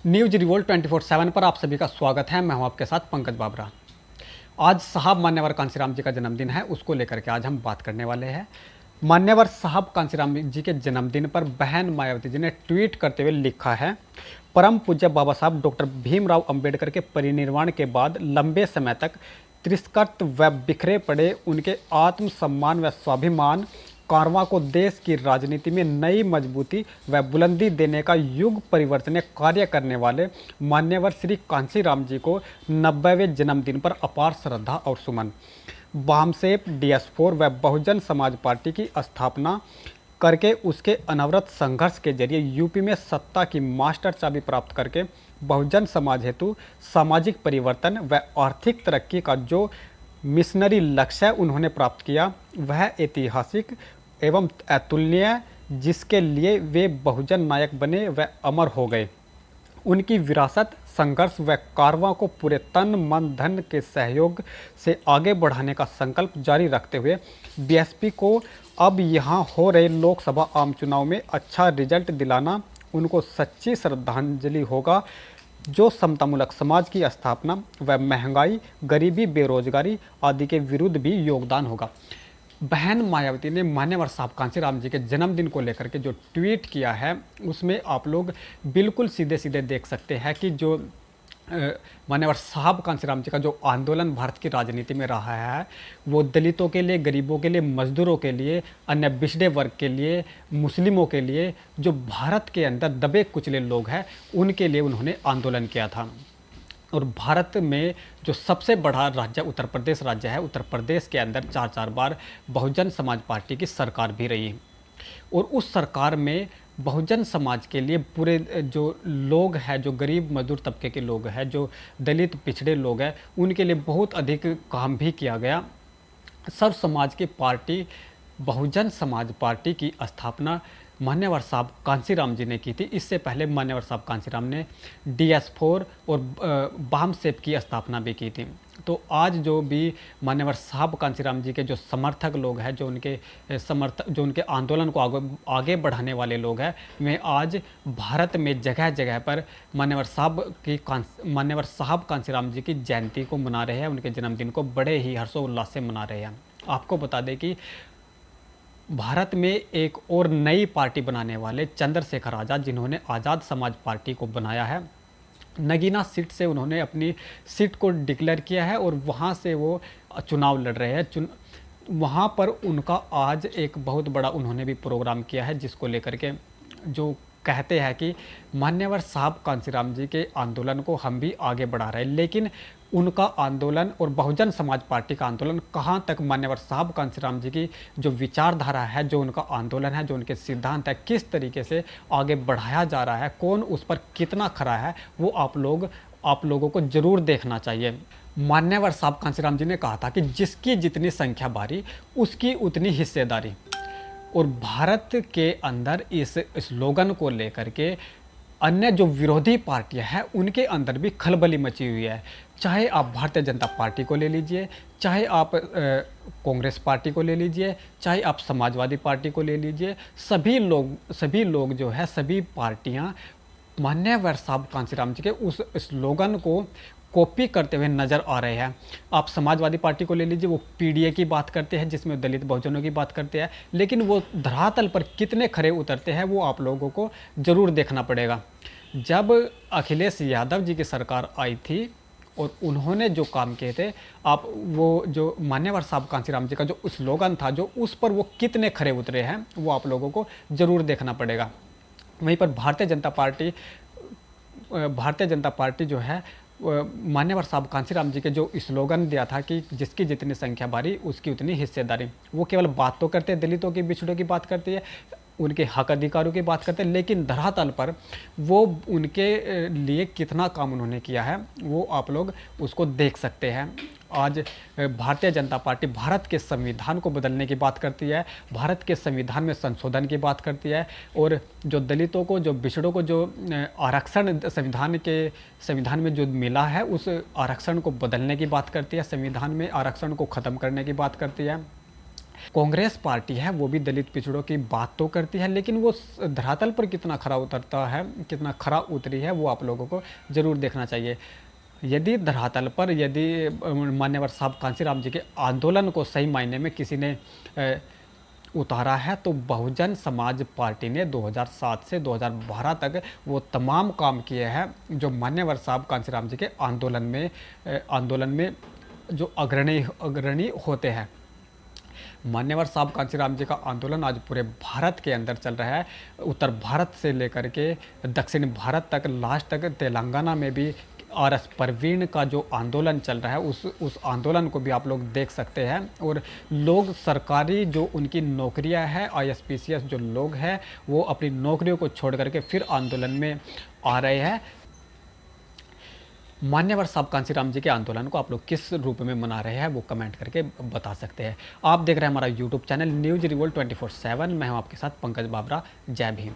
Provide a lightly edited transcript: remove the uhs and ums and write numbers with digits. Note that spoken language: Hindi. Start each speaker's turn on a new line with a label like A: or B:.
A: न्यूज रिवोल्ट 24/7 पर आप सभी का स्वागत है। मैं हूं आपके साथ पंकज बाबरा। आज साहब मान्यवर कांसीराम जी का जन्मदिन है, उसको लेकर के आज हम बात करने वाले हैं। मान्यवर साहब कांसीराम जी के जन्मदिन पर बहन मायावती जी ने ट्वीट करते हुए लिखा है, परम पूज्य बाबा साहब डॉक्टर भीमराव अंबेडकर के परिनिर्वाण के बाद लंबे समय तक तिरस्कृत व बिखरे पड़े उनके आत्मसम्मान व स्वाभिमान कारवां को देश की राजनीति में नई मजबूती व बुलंदी देने का युग परिवर्तनीय कार्य करने वाले मान्यवर श्री कांसीराम जी को 90वें जन्मदिन पर अपार श्रद्धा और सुमन। वामसेप DS4 व बहुजन समाज पार्टी की स्थापना करके उसके अनवरत संघर्ष के जरिए यूपी में सत्ता की मास्टर चाबी प्राप्त करके बहुजन समाज हेतु सामाजिक परिवर्तन व आर्थिक तरक्की का जो मिशनरी लक्ष्य उन्होंने प्राप्त किया वह ऐतिहासिक एवं अतुलनीय, जिसके लिए वे बहुजन नायक बने व अमर हो गए। उनकी विरासत संघर्ष व कारवां को पूरे तन मन धन के सहयोग से आगे बढ़ाने का संकल्प जारी रखते हुए बीएसपी को अब यहाँ हो रहे लोकसभा आम चुनाव में अच्छा रिजल्ट दिलाना उनको सच्ची श्रद्धांजलि होगा, जो समतामूलक समाज की स्थापना व महंगाई, गरीबी, बेरोजगारी आदि के विरुद्ध भी योगदान होगा। बहन मायावती ने मान्यवर साहब कांसीराम जी के जन्मदिन को लेकर के जो ट्वीट किया है, उसमें आप लोग बिल्कुल सीधे सीधे देख सकते हैं कि जो मान्यवर साहब कांसीराम जी का जो आंदोलन भारत की राजनीति में रहा है, वो दलितों के लिए, गरीबों के लिए, मजदूरों के लिए, अन्य पिछड़े वर्ग के लिए, मुस्लिमों के लिए, जो भारत के अंदर दबे कुचले लोग हैं, उनके लिए उन्होंने आंदोलन किया था। और भारत में जो सबसे बड़ा राज्य उत्तर प्रदेश राज्य है, उत्तर प्रदेश के अंदर 4 बार बहुजन समाज पार्टी की सरकार भी रही है। और उस सरकार में बहुजन समाज के लिए पूरे जो लोग हैं, जो गरीब मजदूर तबके के लोग हैं, जो दलित पिछड़े लोग हैं, उनके लिए बहुत अधिक काम भी किया गया। सर्व समाज की पार्टी बहुजन समाज पार्टी की स्थापना मान्यवर साहब कांसीराम जी ने की थी। इससे पहले मान्यवर साहब कांसीराम ने DS4 और वामसेप की स्थापना भी की थी। तो आज जो भी मान्यवर साहब कांसीराम जी के जो समर्थक लोग हैं, जो उनके आंदोलन को आगे बढ़ाने वाले लोग हैं, वे आज भारत में जगह जगह पर मान्यवर साहब कांसीराम जी की जयंती को मना रहे हैं, उनके जन्मदिन को बड़े ही हर्षोल्लास से मना रहे हैं। आपको बता दें कि भारत में एक और नई पार्टी बनाने वाले चंद्रशेखर आज़ाद, जिन्होंने आज़ाद समाज पार्टी को बनाया है, नगीना सीट से उन्होंने अपनी सीट को डिक्लेयर किया है और वहाँ से वो चुनाव लड़ रहे हैं। वहाँ पर उनका आज एक बहुत बड़ा उन्होंने भी प्रोग्राम किया है, जिसको लेकर के जो कहते हैं कि मान्यवर साहब कांसीराम जी के आंदोलन को हम भी आगे बढ़ा रहे हैं। लेकिन उनका आंदोलन और बहुजन समाज पार्टी का आंदोलन कहाँ तक मान्यवर साहब कांसीराम जी की जो विचारधारा है, जो उनका आंदोलन है, जो उनके सिद्धांत है, किस तरीके से आगे बढ़ाया जा रहा है, कौन उस पर कितना खरा है, वो आप लोगों को जरूर देखना चाहिए। मान्यवर साहब कांसीराम जी ने कहा था कि जिसकी जितनी संख्या भारी उसकी उतनी हिस्सेदारी। और भारत के अंदर इस स्लोगन को लेकर के अन्य जो विरोधी पार्टियां हैं, उनके अंदर भी खलबली मची हुई है। चाहे आप भारतीय जनता पार्टी को ले लीजिए, चाहे आप कांग्रेस पार्टी को ले लीजिए, चाहे आप समाजवादी पार्टी को ले लीजिए, सभी लोग जो है, सभी पार्टियां मान्यवर साहब कांसीराम जी के उस स्लोगन को कॉपी करते हुए नजर आ रहे हैं। आप समाजवादी पार्टी को ले लीजिए, वो PDA की बात करते हैं, जिसमें दलित बहुजनों की बात करते हैं, लेकिन वो धरातल पर कितने खरे उतरते हैं वो आप लोगों को जरूर देखना पड़ेगा। जब अखिलेश यादव जी की सरकार आई थी और उन्होंने जो काम किए थे, आप वो जो मान्यवर साहब कांसीराम जी का जो स्लोगन था, जो उस पर वो कितने खरे उतरे हैं, वो आप लोगों को जरूर देखना पड़ेगा। वहीं पर भारतीय जनता पार्टी जो है, मान्यवर साहब कांसीराम जी के जो स्लोगन दिया था कि जिसकी जितनी संख्या भारी उसकी उतनी हिस्सेदारी, वो केवल बात तो करते हैं, दलितों की, बिछड़ों की बात करती है, उनके हक अधिकारों की बात करते हैं, लेकिन धरातल पर वो उनके लिए कितना काम उन्होंने किया है वो आप लोग उसको देख सकते हैं। आज भारतीय जनता पार्टी भारत के संविधान को बदलने की बात करती है, भारत के संविधान में संशोधन की बात करती है, और जो दलितों को, जो बिछड़ों को जो आरक्षण संविधान में जो मिला है, उस आरक्षण को बदलने की बात करती है, संविधान में आरक्षण को ख़त्म करने की बात करती है। कांग्रेस पार्टी है वो भी दलित पिछड़ों की बात तो करती है, लेकिन वो धरातल पर कितना खरा उतरता है, कितना खरा उतरी है, वो आप लोगों को ज़रूर देखना चाहिए। यदि धरातल पर यदि मान्यवर साहब कांसीराम जी के आंदोलन को सही मायने में किसी ने उतारा है तो बहुजन समाज पार्टी ने 2007 से 2012 तक वो तमाम काम किए हैं जो मान्यवर साहब कांसीराम जी के आंदोलन में जो अग्रणी होते हैं। मान्यवर साहब कांसीराम जी का आंदोलन आज पूरे भारत के अंदर चल रहा है, उत्तर भारत से लेकर के दक्षिण भारत तक, लास्ट तक तेलंगाना में भी RS परवीन का जो आंदोलन चल रहा है उस आंदोलन को भी आप लोग देख सकते हैं। और लोग सरकारी जो उनकी नौकरियां हैं, ISPCS जो लोग हैं वो अपनी नौकरियों को छोड़ करके फिर आंदोलन में आ रहे हैं। मान्यवर साहब कांसीराम जी के आंदोलन को आप लोग किस रूप में मना रहे हैं वो कमेंट करके बता सकते हैं। आप देख रहे हैं हमारा यूट्यूब चैनल न्यूज रिवोल्ट 24/7। मैं हूं आपके साथ पंकज बाबरा। जय भीम।